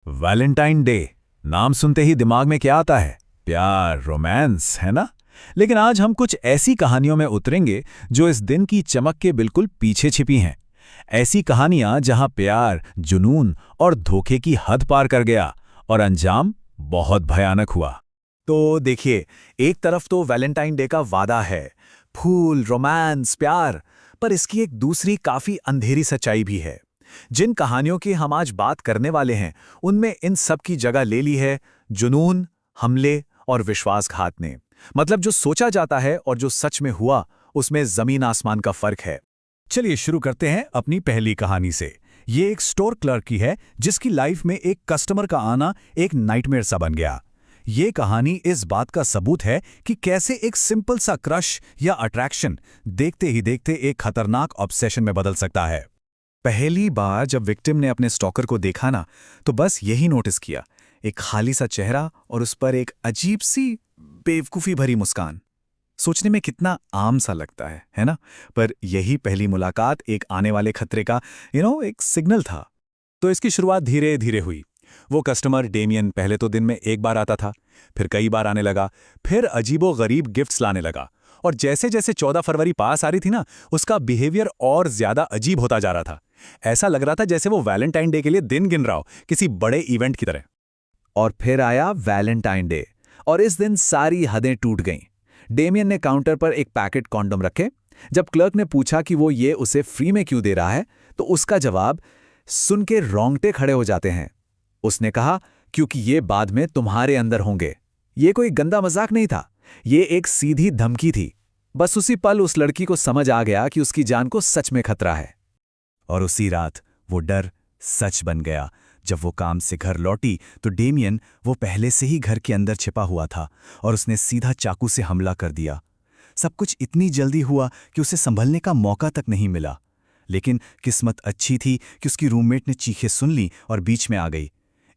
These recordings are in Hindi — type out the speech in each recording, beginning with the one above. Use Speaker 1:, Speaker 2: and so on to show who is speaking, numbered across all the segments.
Speaker 1: वैलेंटाइन डे नाम सुनते ही दिमाग में क्या आता है? प्यार, रोमांस, है ना? लेकिन आज हम कुछ ऐसी कहानियों में उतरेंगे जो इस दिन की चमक के बिल्कुल पीछे छिपी हैं। ऐसी कहानियां जहां प्यार, जुनून और धोखे की हद पार कर गया और अंजाम बहुत भयानक हुआ।
Speaker 2: तो देखिए, एक तरफ तो वैलेंटाइन डे का वादा है, फूल, रोमांस, प्यार, पर इसकी एक दूसरी काफी अंधेरी सच्चाई भी है। जिन कहानियों की हम आज बात करने वाले हैं, उनमें इन सब की जगह ले ली है जुनून, हमले और विश्वासघात ने। मतलब जो सोचा जाता है और जो सच में हुआ, उसमें जमीन आसमान का फर्क है।
Speaker 1: चलिए शुरू करते हैं अपनी पहली कहानी से। ये एक स्टोर क्लर्क की है जिसकी लाइफ में एक कस्टमर का आना एक नाइटमेयर सा बन गया। ये कहानी इस बात का सबूत है कि कैसे एक सिंपल सा क्रश या अट्रैक्शन देखते ही देखते एक खतरनाक ऑब्सेशन में बदल सकता है।
Speaker 2: पहली बार जब विक्टिम ने अपने स्टॉकर को देखा ना, तो बस यही नोटिस किया, एक खाली सा चेहरा और उस पर एक अजीब सी बेवकूफ़ी भरी मुस्कान। सोचने में कितना आम सा लगता है ना? पर यही पहली मुलाकात एक आने वाले खतरे का एक सिग्नल था।
Speaker 1: तो इसकी शुरुआत धीरे धीरे हुई। वो कस्टमर डेमियन पहले तो दिन में एक बार आता था, फिर कई बार आने लगा, फिर अजीबो गरीब गिफ्ट्स लाने लगा। और जैसे जैसे 14 फरवरी पास आ रही थी ना, उसका बिहेवियर और ज्यादा अजीब होता जा रहा था। ऐसा लग रहा था जैसे वो वैलेंटाइन डे के लिए दिन गिन रहा हो, किसी बड़े इवेंट की तरह।
Speaker 2: और फिर आया वैलेंटाइन डे, और इस दिन सारी हदें टूट गईं। डेमियन ने काउंटर पर एक पैकेट कॉन्डोम रखे। जब क्लर्क ने पूछा कि वो ये उसे फ्री में क्यों दे रहा है, तो उसका जवाब सुन के रोंगटे खड़े हो जाते हैं। उसने कहा, क्योंकि ये बाद में तुम्हारे अंदर होंगे। ये कोई गंदा मजाक नहीं था, ये एक सीधी धमकी थी। बस उसी पल उस लड़की को समझ आ गया कि उसकी जान को सच में खतरा है। और उसी रात वो डर सच बन गया। जब वो काम से घर लौटी तो डेमियन वो पहले से ही घर के अंदर छिपा हुआ था और उसने सीधा चाकू से हमला कर दिया। सब कुछ इतनी जल्दी हुआ कि उसे संभलने का मौका तक नहीं मिला। लेकिन किस्मत अच्छी थी कि उसकी रूममेट ने चीखें सुन ली और बीच में आ गई।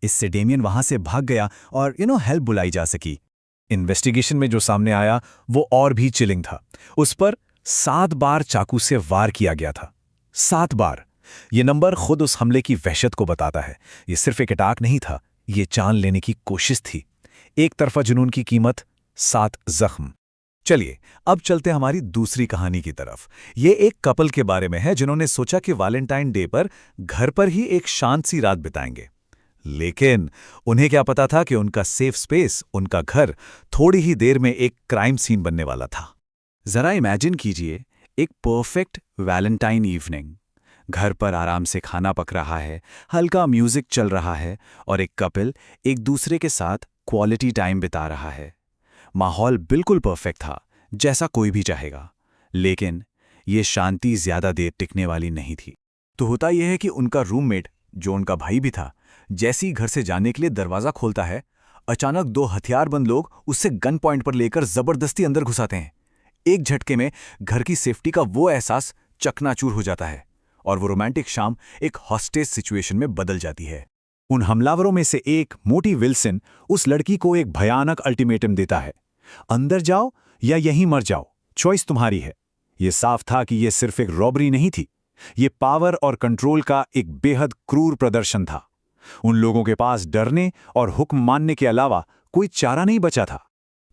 Speaker 2: इससे डेमियन वहां से भाग गया और हेल्प बुलाई जा सकी। इन्वेस्टिगेशन में जो सामने आया वो और भी चिलिंग था। उस पर 7 बार चाकू से वार किया गया था। 7 बार। ये नंबर खुद उस हमले की वहशत को बताता है। ये सिर्फ एक अटैक नहीं था, ये जान लेने की कोशिश थी। एक तरफा जुनून की कीमत 7 जख्म। चलिए अब चलते हमारी दूसरी कहानी की तरफ। ये एक कपल के बारे में है जिन्होंने सोचा कि वैलेंटाइन डे पर घर पर ही एक शांत सी रात बिताएंगे। लेकिन उन्हें क्या पता था कि उनका सेफ स्पेस, उनका घर, थोड़ी ही देर में एक क्राइम सीन बनने वाला था। जरा इमेजिन कीजिए, एक परफेक्ट वैलेंटाइन इवनिंग। घर पर आराम से खाना पक रहा है, हल्का म्यूजिक चल रहा है और एक कपल एक दूसरे के साथ क्वालिटी टाइम बिता रहा है। माहौल बिल्कुल परफेक्ट था, जैसा कोई भी चाहेगा। लेकिन ये शांति ज्यादा देर टिकने वाली नहीं थी। तो होता यह है कि उनका रूममेट, जो उनका भाई भी था, जैसे ही घर से जाने के लिए दरवाजा खोलता है, अचानक 2 हथियारबंद लोग उससे गन पॉइंट पर लेकर जबरदस्ती अंदर घुसाते हैं। एक झटके में घर की सेफ्टी का वो एहसास चकनाचूर हो जाता है और वो रोमांटिक शाम एक हॉस्टेज सिचुएशन में बदल जाती है। उन हमलावरों में से एक, मोटी विल्सन, उस लड़की को एक भयानक अल्टीमेटम देता है, अंदर जाओ या यहीं मर जाओ, चॉइस तुम्हारी है। ये साफ था कि ये सिर्फ एक रॉबरी नहीं थी, ये पावर और कंट्रोल का एक बेहद क्रूर प्रदर्शन था। उन लोगों के पास डरने और हुक्म मानने के अलावा कोई चारा नहीं बचा था।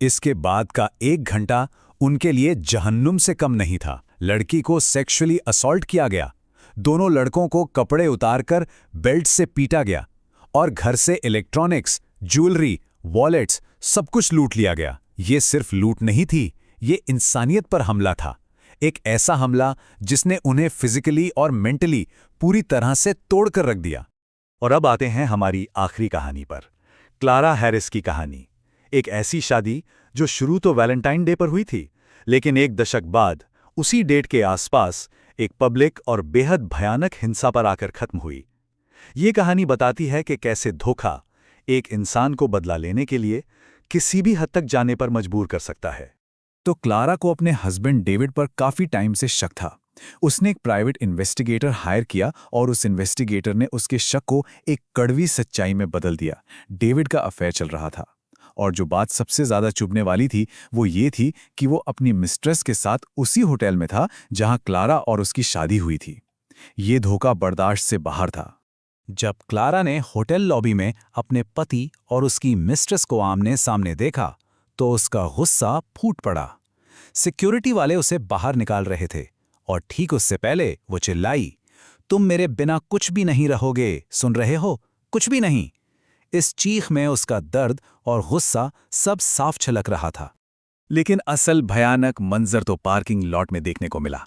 Speaker 2: इसके बाद का 1 घंटा उनके लिए जहन्नुम से कम नहीं था। लड़की को सेक्सुअली असॉल्ट किया गया, दोनों लड़कों को कपड़े उतारकर बेल्ट से पीटा गया और घर से इलेक्ट्रॉनिक्स, ज्वेलरी, वॉलेट्स सब कुछ लूट लिया गया। ये सिर्फ लूट नहीं थी, ये इंसानियत पर हमला था। एक ऐसा हमला जिसने उन्हें फिजिकली और मेंटली पूरी तरह से तोड़कर रख दिया। और अब आते हैं हमारी आखिरी कहानी पर, क्लारा हैरिस की कहानी। एक ऐसी शादी जो शुरू तो वैलेंटाइन डे पर हुई थी, लेकिन एक दशक बाद उसी डेट के आसपास एक पब्लिक और बेहद भयानक हिंसा पर आकर खत्म हुई। ये कहानी बताती है कि कैसे धोखा एक इंसान को बदला लेने के लिए किसी भी हद तक जाने पर मजबूर कर सकता है। तो क्लारा को अपने हस्बैंड डेविड पर काफी टाइम से शक था। उसने एक प्राइवेट इन्वेस्टिगेटर हायर किया और उस इन्वेस्टिगेटर ने उसके शक को एक कड़वी सच्चाई में बदल दिया। डेविड का अफेयर चल रहा था और जो बात सबसे ज्यादा चुभने वाली थी वो ये थी कि वो अपनी मिस्ट्रेस के साथ उसी होटल में था जहां क्लारा और उसकी शादी हुई थी। ये धोखा बर्दाश्त से बाहर था।
Speaker 1: जब क्लारा ने होटल लॉबी में अपने पति और उसकी मिस्ट्रेस को आमने सामने देखा तो उसका गुस्सा फूट पड़ा। सिक्योरिटी वाले उसे बाहर निकाल रहे थे और ठीक उससे पहले वो चिल्लाई, तुम मेरे बिना कुछ भी नहीं रहोगे, सुन रहे हो, कुछ भी नहीं। इस चीख में उसका दर्द और गुस्सा सब साफ छलक रहा था। लेकिन असल भयानक मंजर तो पार्किंग लॉट में देखने को मिला।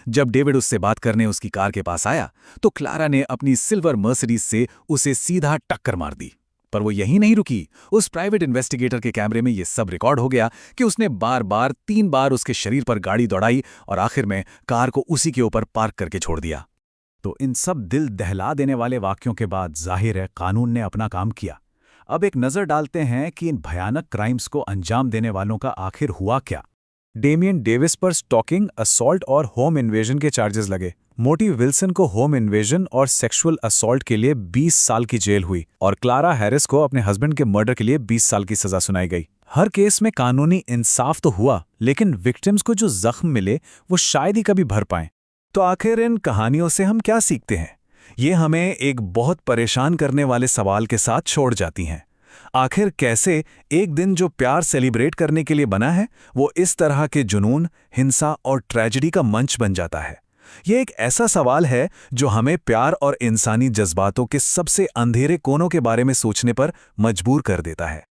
Speaker 1: जब डेविड उससे बात करने उसकी कार के पास आया तो क्लारा ने अपनी सिल्वर मर्सिडीज से उसे सीधा टक्कर मार दी। पर वो यहीं नहीं रुकी। उस प्राइवेट इन्वेस्टिगेटर के कैमरे में ये सब रिकॉर्ड हो गया कि उसने बार बार 3 बार उसके शरीर पर गाड़ी दौड़ाई और आखिर में कार को उसी के ऊपर पार्क करके छोड़ दिया। तो इन सब दिल दहला देने वाले वाक्यों के बाद जाहिर है कानून ने अपना काम किया। अब एक नज़र डालते हैं कि इन भयानक क्राइम्स को अंजाम देने वालों का आखिर हुआ क्या। डेमियन डेविस पर स्टॉकिंग, असॉल्ट और होम इन्वेजन के चार्जेस लगे। मोटी विल्सन को होम इन्वेजन और सेक्सुअल असॉल्ट के लिए 20 साल की जेल हुई और क्लारा हैरिस को अपने हस्बैंड के मर्डर के लिए 20 साल की सजा सुनाई गई। हर केस में कानूनी इंसाफ तो हुआ, लेकिन विक्टिम्स को जो जख्म मिले वो शायद ही कभी भर पाएं। तो आखिर इन कहानियों से हम क्या सीखते हैं? ये हमें एक बहुत परेशान करने वाले सवाल के साथ छोड़ जाती हैं। आखिर कैसे एक दिन जो प्यार सेलिब्रेट करने के लिए बना है वो इस तरह के जुनून, हिंसा और ट्रेजेडी का मंच बन जाता है? ये एक ऐसा सवाल है जो हमें प्यार और इंसानी जज्बातों के सबसे अंधेरे कोनों के बारे में सोचने पर मजबूर कर देता है।